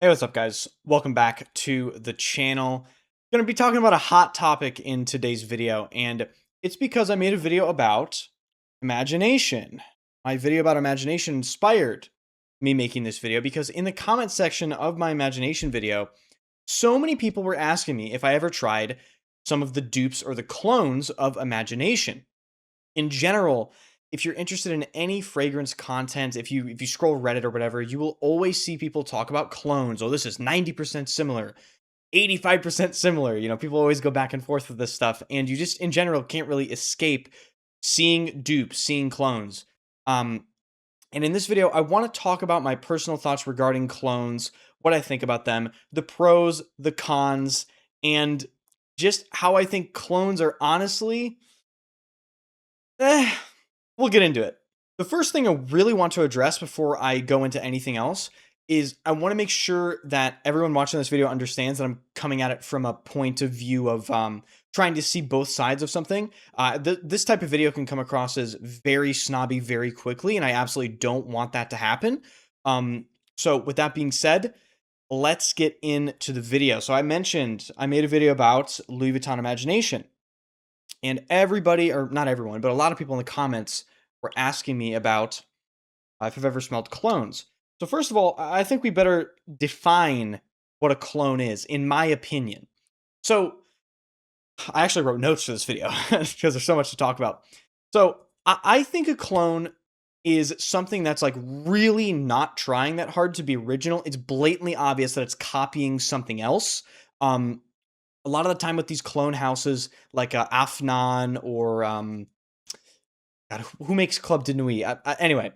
Hey, what's up, guys? Welcome back to the channel. Going to be talking about a hot topic in today's video, and it's because I made a video about imagination. My video about imagination inspired me making this video because in the comment section of my imagination video, so many people were asking me if I ever tried some of the dupes or the clones of imagination. In general, if you're interested in any fragrance content, if you scroll Reddit or whatever, you will always see people talk about clones. Oh, this is 90% similar, 85% similar. People always go back and forth with this stuff, and you just in general can't really escape seeing dupes, seeing clones. Um, and in this video, I want to talk about my personal thoughts regarding clones, what I think about them, the pros, the cons, and just how I think clones are honestly Eh, we'll get into it. The first thing I really want to address before I go into anything else is I want to make sure that everyone watching this video understands that I'm coming at it from a point of view of trying to see both sides of something. This type of video can come across as very snobby very quickly, and I absolutely don't want that to happen. So with that being said, let's get into the video. So I mentioned I made a video about Louis Vuitton Imagination. And everybody, or not everyone, but a lot of people in the comments were asking me about if I've ever smelled clones. So first of all, I think we better define what a clone is, in my opinion. So I actually wrote notes for this video because there's so much to talk about. So I think a clone is something that's like really not trying that hard to be original. It's blatantly obvious that it's copying something else. A lot of the time with these clone houses like Afnan or God, who makes Club de Nuit? Anyway,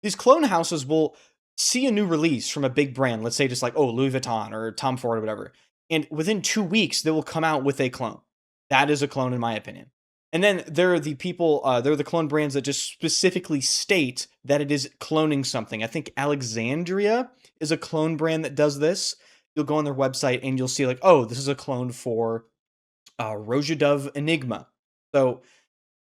these clone houses will see a new release from a big brand, let's say just like, oh, Louis Vuitton or Tom Ford or whatever, and within 2 weeks they will come out with a clone. That is a clone in my opinion. And then there are the people, there are the clone brands that just specifically state that it is cloning something. I think Alexandria is a clone brand that does this. You'll go on their website and you'll see like, oh, this is a clone for Roja Dove Enigma. So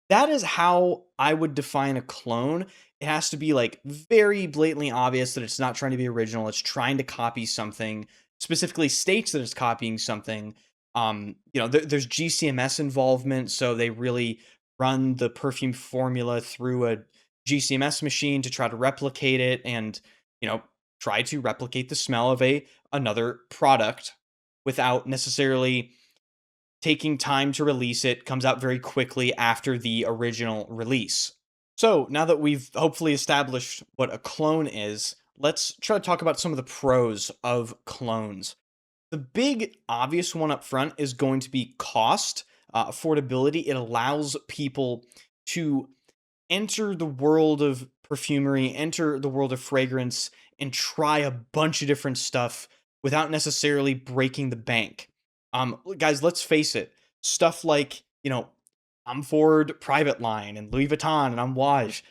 that is how I would define a clone. It has to be like very blatantly obvious that it's not trying to be original. It's trying to copy something, specifically states that it's copying something. There's GCMS involvement, so they really run the perfume formula through a GCMS machine to try to replicate it and, try to replicate the smell of another product without necessarily taking time to release it. Comes out very quickly after the original release. So now that we've hopefully established what a clone is, let's try to talk about some of the pros of clones. The big obvious one up front is going to be cost, affordability. It allows people to enter the world of perfumery, enter the world of fragrance, and try a bunch of different stuff without necessarily breaking the bank. Guys, let's face it. Stuff like, Tom Ford Private Line and Louis Vuitton and Amouage,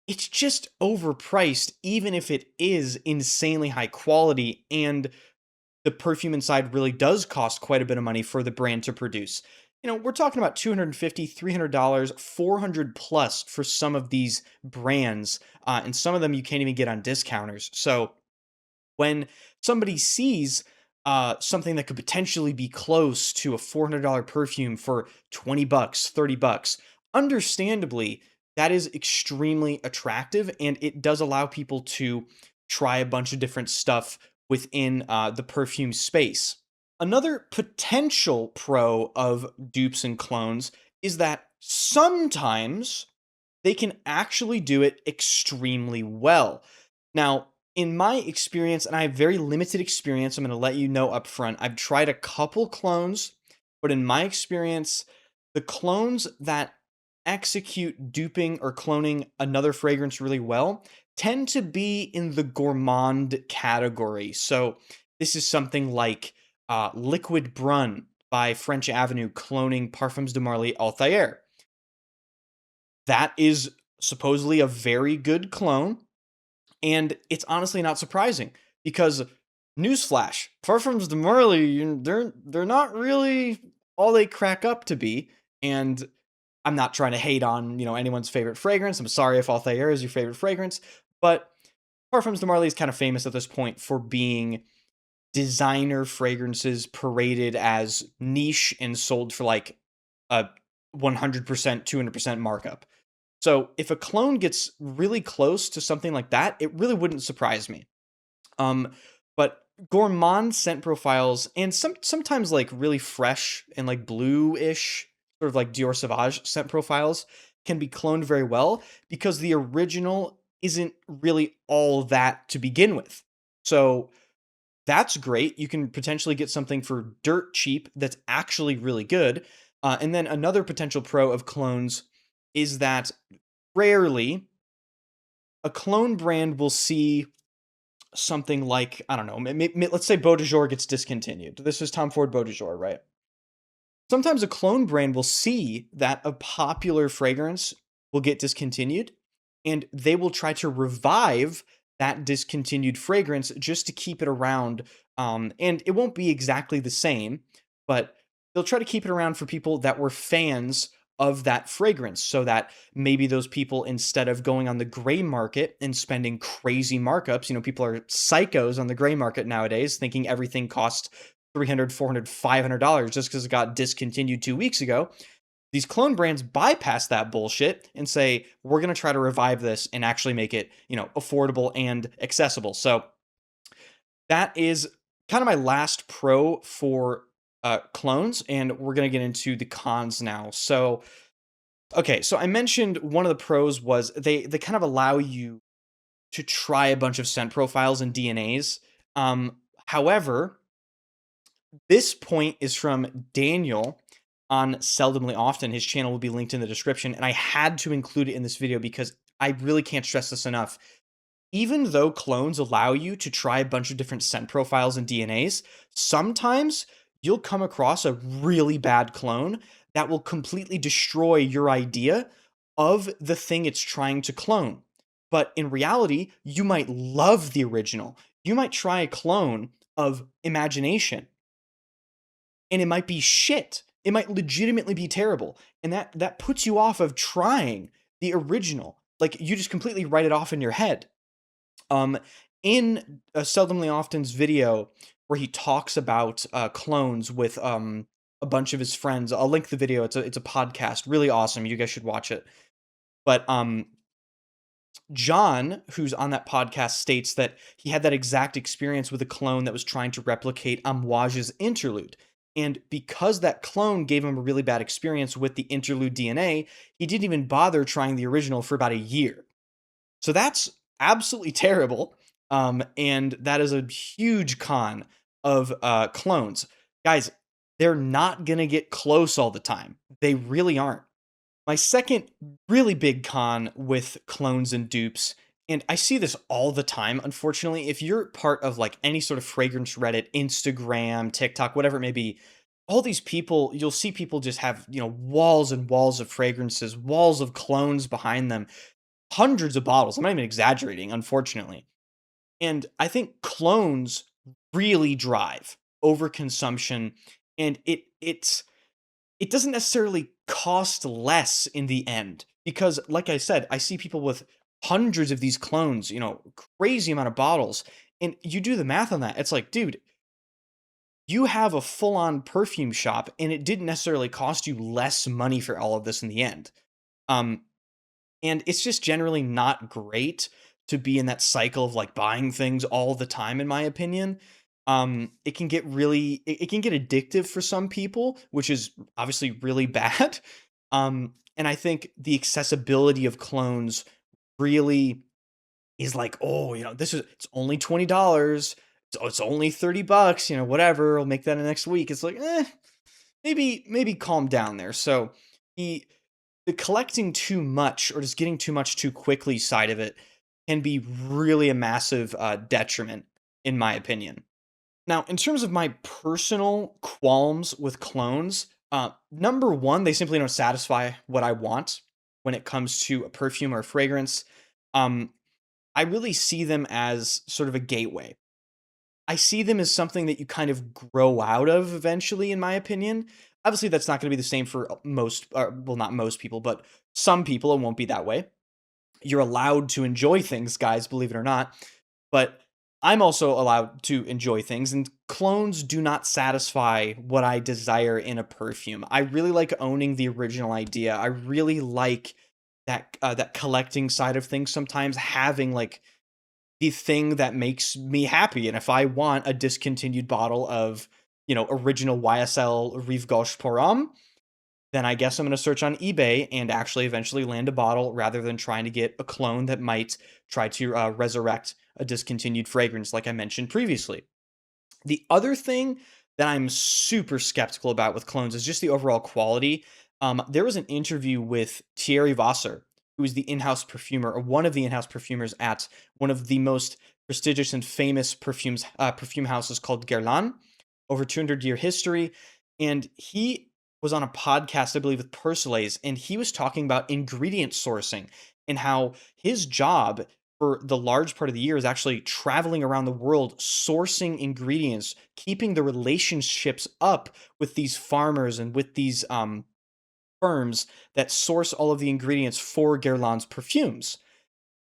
it's just overpriced, even if it is insanely high quality and the perfume inside really does cost quite a bit of money for the brand to produce. We're talking about $250, $300, $400 plus for some of these brands, and some of them you can't even get on discounters. So when somebody sees something that could potentially be close to a $400 perfume for 20 bucks, 30 bucks, understandably, that is extremely attractive, and it does allow people to try a bunch of different stuff within the perfume space. Another potential pro of dupes and clones is that sometimes they can actually do it extremely well. Now, in my experience, and I have very limited experience, I'm going to let you know up front, I've tried a couple clones, but in my experience, the clones that execute duping or cloning another fragrance really well tend to be in the gourmand category. So this is something like Liquid Brun by French Avenue cloning Parfums de Marly Altair. That is supposedly a very good clone, and it's honestly not surprising because newsflash, Parfums de Marly, they're not really all they crack up to be. And I'm not trying to hate on, anyone's favorite fragrance. I'm sorry if Altair is your favorite fragrance, but Parfums de Marly is kind of famous at this point for being designer fragrances paraded as niche and sold for like a 100%, 200% markup. So if a clone gets really close to something like that, it really wouldn't surprise me. Um, but gourmand scent profiles and sometimes like really fresh and like blue-ish, sort of like Dior Sauvage scent profiles can be cloned very well because the original isn't really all that to begin with. So that's great. You can potentially get something for dirt cheap that's actually really good. And then another potential pro of clones is that rarely a clone brand will see something like, I don't know, let's say Beau de Jour gets discontinued. This is Tom Ford Beau de Jour, right? Sometimes a clone brand will see that a popular fragrance will get discontinued and they will try to revive that discontinued fragrance just to keep it around. And it won't be exactly the same, but they'll try to keep it around for people that were fans of that fragrance so that maybe those people, instead of going on the gray market and spending crazy markups, people are psychos on the gray market nowadays, thinking everything costs $300, $400, $500 just because it got discontinued 2 weeks ago. These clone brands bypass that bullshit and say, we're going to try to revive this and actually make it, affordable and accessible. So that is kind of my last pro for clones. And we're going to get into the cons now. So, okay. So I mentioned one of the pros was they kind of allow you to try a bunch of scent profiles and DNAs. However, this point is from Daniel on Seldomly Often. His channel will be linked in the description, and I had to include it in this video because I really can't stress this enough. Even though clones allow you to try a bunch of different scent profiles and DNAs, sometimes you'll come across a really bad clone that will completely destroy your idea of the thing it's trying to clone. But in reality, you might love the original. You might try a clone of Imagination and it might be shit. It might legitimately be terrible. And that puts you off of trying the original. Like you just completely write it off in your head. In Seldomly Often's video where he talks about clones with a bunch of his friends, I'll link the video. It's a podcast, really awesome. You guys should watch it. But John, who's on that podcast, states that he had that exact experience with a clone that was trying to replicate Amouage's interlude. And because that clone gave him a really bad experience with the interlude DNA, he didn't even bother trying the original for about a year. So that's absolutely terrible. And that is a huge con of clones. Guys, they're not going to get close all the time. They really aren't. My second really big con with clones and dupes, and I see this all the time, unfortunately, if you're part of like any sort of fragrance Reddit, Instagram, TikTok, whatever it may be, all these people, you'll see people just have, walls and walls of fragrances, walls of clones behind them, hundreds of bottles. I'm not even exaggerating, unfortunately. And I think clones really drive overconsumption, and it doesn't necessarily cost less in the end because, like I said, I see people with hundreds of these clones, crazy amount of bottles, and you do the math on that. It's like, dude, you have a full-on perfume shop and it didn't necessarily cost you less money for all of this in the end. Um, and it's just generally not great to be in that cycle of like buying things all the time, in my opinion. It can get it can get addictive for some people, which is obviously really bad. And I think the accessibility of clones really is like, oh, it's only $20. It's only $30, whatever. I'll make that in the next week. It's like, maybe calm down there. So the collecting too much or just getting too much too quickly side of it can be really a massive detriment, in my opinion. Now, in terms of my personal qualms with clones, number one, they simply don't satisfy what I want when it comes to a perfume or a fragrance. Um, I really see them as sort of a gateway. I see them as something that you kind of grow out of eventually, in my opinion. Obviously, that's not going to be the same for most, well, not most people, but some people, it won't be that way. You're allowed to enjoy things, guys, believe it or not. But I'm also allowed to enjoy things, and clones do not satisfy what I desire in a perfume. I really like owning the original idea. I really like that collecting side of things. Sometimes having like the thing that makes me happy, and if I want a discontinued bottle of original YSL Rive Gauche Pour Homme, then I guess I'm going to search on eBay and actually eventually land a bottle rather than trying to get a clone that might try to resurrect a discontinued fragrance, like I mentioned previously. The other thing that I'm super skeptical about with clones is just the overall quality. There was an interview with Thierry Vasser, who is the in-house perfumer, or one of the in-house perfumers at one of the most prestigious and famous perfume houses called Guerlain, over 200-year history. And he was on a podcast, I believe, with Persolaise, and he was talking about ingredient sourcing and how his job for the large part of the year is actually traveling around the world, sourcing ingredients, keeping the relationships up with these farmers and with these firms that source all of the ingredients for Guerlain's perfumes.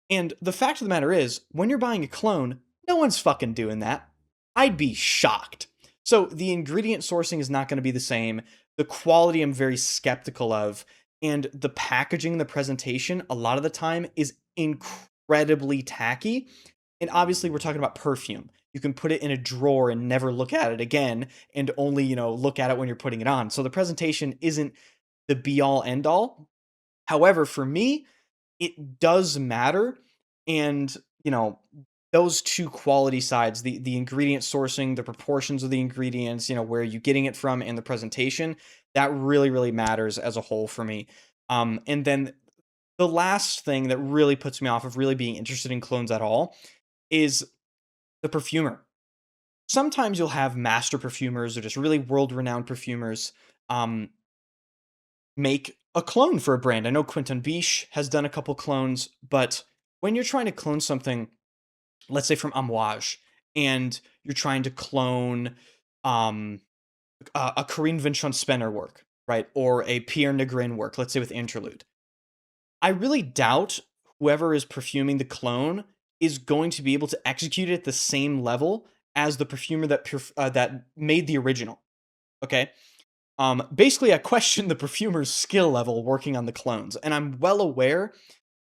And the fact of the matter is, when you're buying a clone, no one's fucking doing that. I'd be shocked. So the ingredient sourcing is not going to be the same. The quality I'm very skeptical of. And the packaging, the presentation, a lot of the time is incredibly tacky. And obviously, we're talking about perfume. You can put it in a drawer and never look at it again, and only, look at it when you're putting it on. So the presentation isn't the be all end all. However, for me, it does matter. And, those two quality sides, the ingredient sourcing, the proportions of the ingredients, where are you getting it from, and the presentation, that really, really matters as a whole for me. And then the last thing that really puts me off of really being interested in clones at all is the perfumer. Sometimes you'll have master perfumers or just really world-renowned perfumers um, make a clone for a brand. I know Quentin Biche has done a couple clones, but when you're trying to clone something, let's say from Amouage, and you're trying to clone um, a Corinne Vinchon-Spenner work, right, or a Pierre Negrin work, let's say with Interlude, I really doubt whoever is perfuming the clone is going to be able to execute it at the same level as the perfumer that made the original. Okay, basically, I question the perfumer's skill level working on the clones, and I'm well aware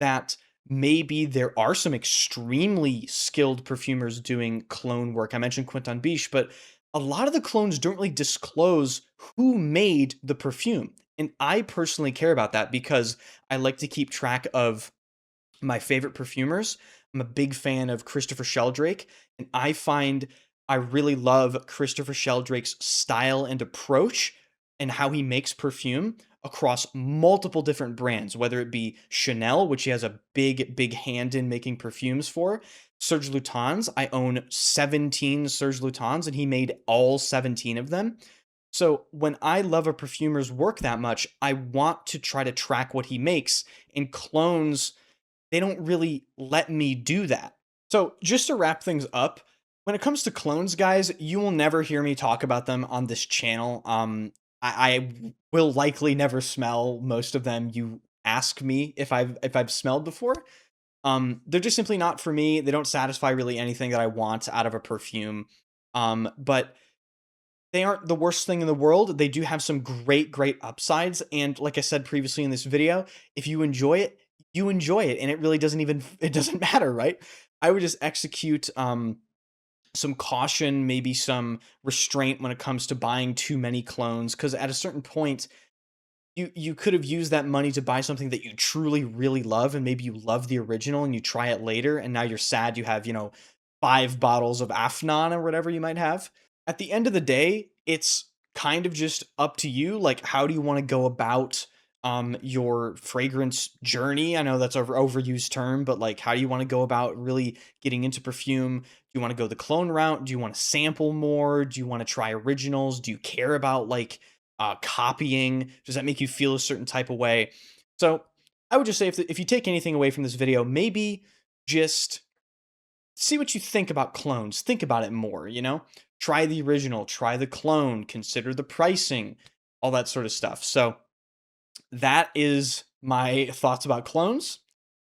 that maybe there are some extremely skilled perfumers doing clone work. I mentioned Quentin Biche, but a lot of the clones don't really disclose who made the perfume. And I personally care about that because I like to keep track of my favorite perfumers. I'm a big fan of Christopher Sheldrake, and I find I really love Christopher Sheldrake's style and approach and how he makes perfume across multiple different brands, whether it be Chanel, which he has a big, big hand in making perfumes for. Serge Lutens, I own 17 Serge Lutens, and he made all 17 of them. So when I love a perfumer's work that much, I want to try to track what he makes, and clones, they don't really let me do that. So just to wrap things up, when it comes to clones, guys, you will never hear me talk about them on this channel. I will likely never smell most of them. You ask me if I've smelled before. They're just simply not for me. They don't satisfy really anything that I want out of a perfume. But they aren't the worst thing in the world. They do have some great, great upsides. And like I said previously in this video, if you enjoy it, you enjoy it. And it really it doesn't matter, right? I would just execute some caution, maybe some restraint when it comes to buying too many clones. Because at a certain point, you could have used that money to buy something that you truly, really love. And maybe you love the original and you try it later. And now you're sad you have, 5 bottles of Afnan or whatever you might have. At the end of the day, it's kind of just up to you. Like, how do you want to go about your fragrance journey? I know that's an overused term, but like, how do you want to go about really getting into perfume? Do you want to go the clone route? Do you want to sample more? Do you want to try originals? Do you care about like copying? Does that make you feel a certain type of way? So I would just say if you take anything away from this video, maybe just see what you think about clones. Think about it more, Try the original, try the clone, consider the pricing, all that sort of stuff. So that is my thoughts about clones.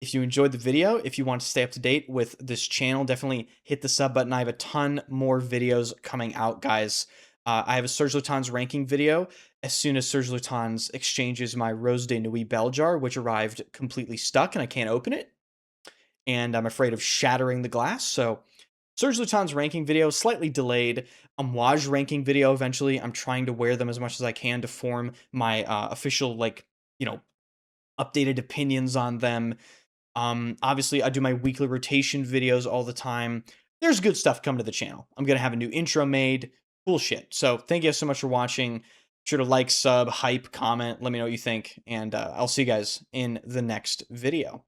If you enjoyed the video, if you want to stay up to date with this channel, definitely hit the sub button. I have a ton more videos coming out, guys. I have a Serge Lutens ranking video as soon as Serge Lutens exchanges my Rose de Nuit bell jar, which arrived completely stuck and I can't open it. And I'm afraid of shattering the glass. So Serge Lutens ranking video, slightly delayed. Amouage ranking video eventually. I'm trying to wear them as much as I can to form my official, like, updated opinions on them. Obviously, I do my weekly rotation videos all the time. There's good stuff coming to the channel. I'm going to have a new intro made. Cool shit. So thank you guys so much for watching. Be sure to like, sub, hype, comment. Let me know what you think. And I'll see you guys in the next video.